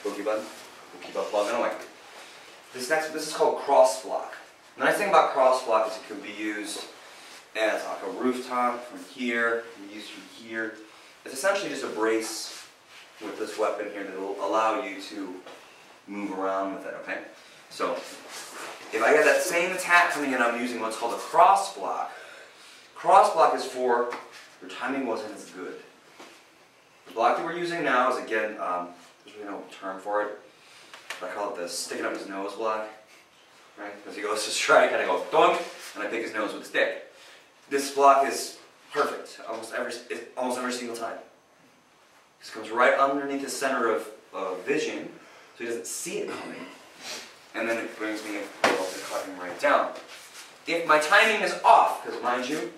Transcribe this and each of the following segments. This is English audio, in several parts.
boogie button. We'll keep on plugging away. This is called cross block. The nice thing about cross block is it can be used as like a rooftop from here, used from here. It's essentially just a brace with this weapon here that will allow you to move around with it, okay? So, if I get that same attack coming in, I'm using what's called a cross block. Cross block is for your timing wasn't as good. The block that we're using now is, again, there's really no term for it. I call it the sticking up his nose block, right? Because he goes to strike and I go doink, and I pick his nose with a stick. This block is perfect almost every single time. This comes right underneath the center of vision, so he doesn't see it coming. And then it brings me able to cut him right down. If my timing is off, because mind you,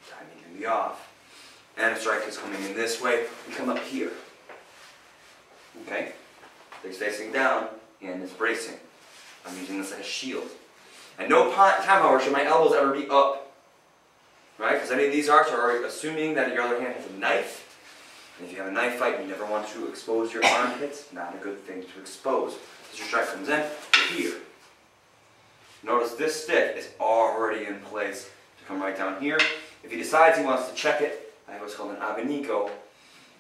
timing can be off, and a strike is coming in this way, we come up here. Okay? He's facing down, and it's bracing. I'm using this as a shield. At no time, however, should my elbows ever be up. Right? Because any of these arts are assuming that your other hand has a knife. And if you have a knife fight, you never want to expose your armpits. Not a good thing to expose. As your strike comes in, you're here. Notice this stick is already in place to come right down here. If he decides he wants to check it, I have what's called an abanico.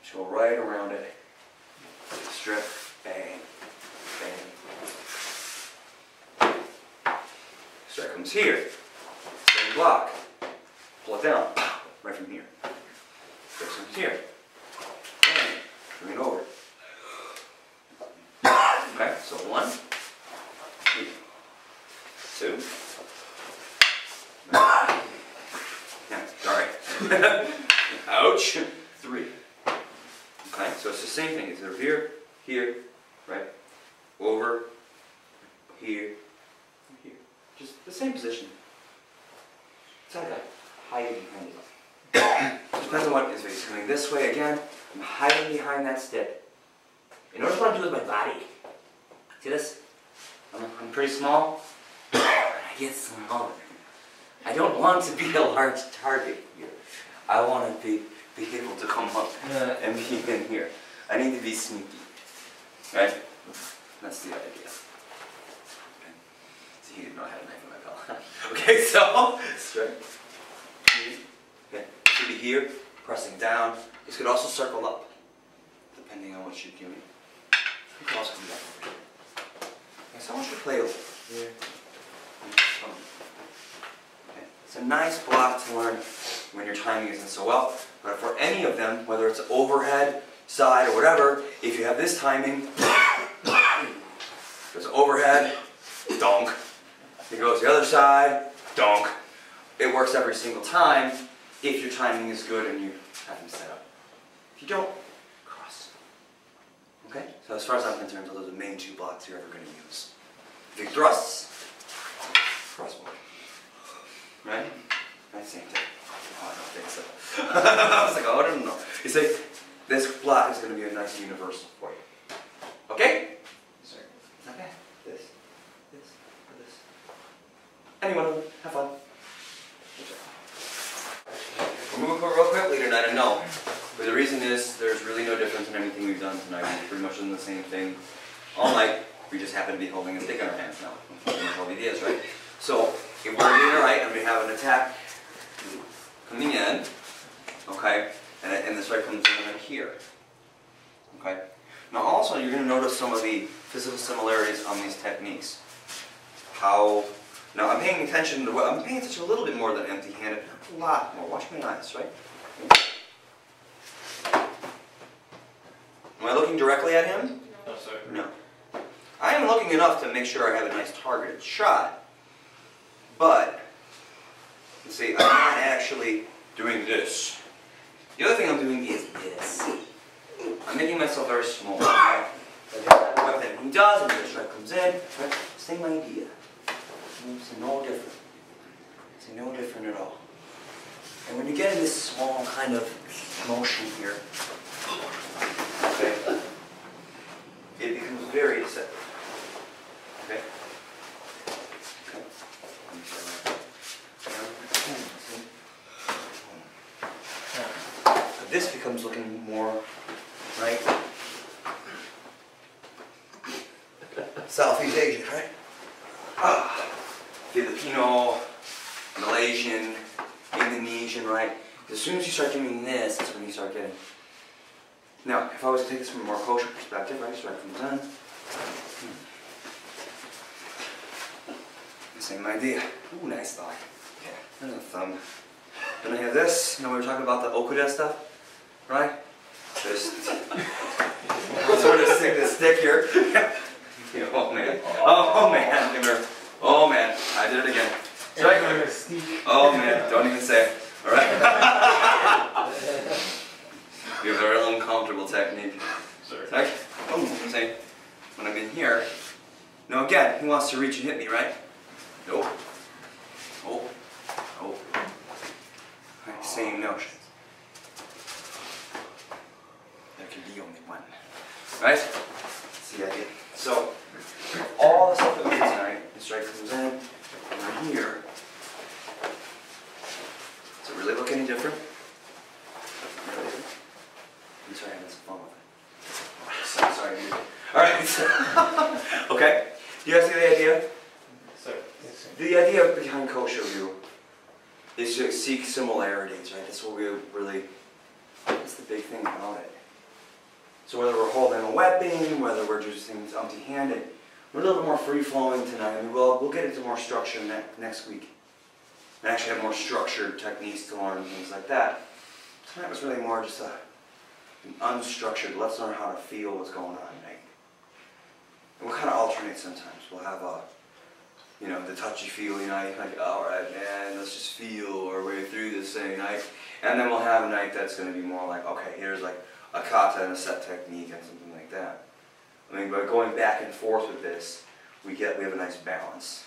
Just go right around it. Strip, bang, bang. Strike comes here. Same block. Pull it down. Right from here. Strike comes here. Bang. Bring it over. Okay, so 1, 2. Yeah, sorry. Ouch. 3. Okay, so it's the same thing. It's over here, here, right? Over, here, here. Just the same position. It's like a hiding behind it. It depends on what is he's coming this way again. I'm hiding behind that stick. And notice what I'm doing with my body. See this? I'm pretty small. I get smaller. I don't want to be a large target here. I want to be able to come up and be in here. I need to be sneaky. Right? That's the idea. Okay. See, he didn't know I had a knife in my belt. Okay, so, straight. Okay. Should be here, pressing down. This could also circle up, depending on what you're doing. You can also come back over here. Okay, so I want you to play over here. Okay. It's a nice block to learn when your timing isn't so well. But for any of them, whether it's overhead, side, or whatever, if you have this timing, goes overhead, donk. It goes the other side, donk. It works every single time if your timing is good and you have them set up. If you don't, cross. Okay? So as far as I'm concerned, those are the main 2 blocks you're ever going to use. Big thrusts, crossboard. Right? Nice same thing. Oh, I don't think so. I was like, oh, I don't know. You see, this block is going to be a nice universal for you. Okay? Sir. Okay. This, or this. Anyone, have fun. We're moving real quickly tonight, I know. But the reason is, there's really no difference in anything we've done tonight. We've pretty much done the same thing all night. We just happen to be holding a stick in our hands now. That's all the idea is, right? So, if we're doing it right and we have an attack coming in, okay, and the strike comes in right here, okay. Now also you're going to notice some of the physical similarities on these techniques. Now I'm paying attention to a little bit more than empty-handed, a lot more. Watch my eyes, right? Am I looking directly at him? No, sir. No. I am looking enough to make sure I have a nice targeted shot, but you see, I'm not actually doing this. The other thing I'm doing is this. I'm making myself very small. Right? Weapon he does, and the strike comes in. Right? Same idea. It's no different. It's no different at all. And when you get in this small kind of motion here, okay, it becomes very deceptive. Okay? Okay. This becomes looking more, right? Southeast Asian, right? Filipino, Malaysian, Indonesian, right? As soon as you start doing this, that's when you start getting. Now, if I was to take this from a more kosher perspective, right? Start from the done. Same idea. Ooh, nice thigh. Yeah, and a thumb. Then I have this. You know, we were talking about the okuda stuff, right? Just sort of stick this stick here. Oh man. Oh man. Oh man. I did it again. Right? Oh man. Don't even say it. All right. We have a very uncomfortable technique. Right? Oh, see, when I'm in here. Now again, he wants to reach and hit me, right? Nope. Oh. Oh. Right, same notion. There can be only one. Right? That's the idea. So, all the stuff that we did tonight, the strike comes in, over here. Does it really look any different? Really? I'm sorry, I had some fun with it. Sorry, dude. Alright. Okay. Do you guys see the idea? The idea behind Kosho view is to seek similarities, right? That's what we really, that's the big thing about it. So whether we're holding a weapon, whether we're just things empty-handed, we're a little bit more free-flowing tonight. I mean, we'll get into more structure next week. And actually have more structured techniques to learn and things like that. Tonight was really more just an unstructured, let's learn how to feel what's going on tonight. And we'll kind of alternate sometimes. We'll have a, you know, the touchy-feely night, like, alright man, let's just feel our way through this thing night. And then we'll have a night that's going to be more like, okay, here's like a kata and a set technique and something like that. I mean, by going back and forth with this, we have a nice balance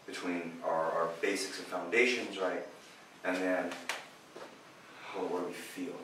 between our basics and foundations, right? And then, what do we feel?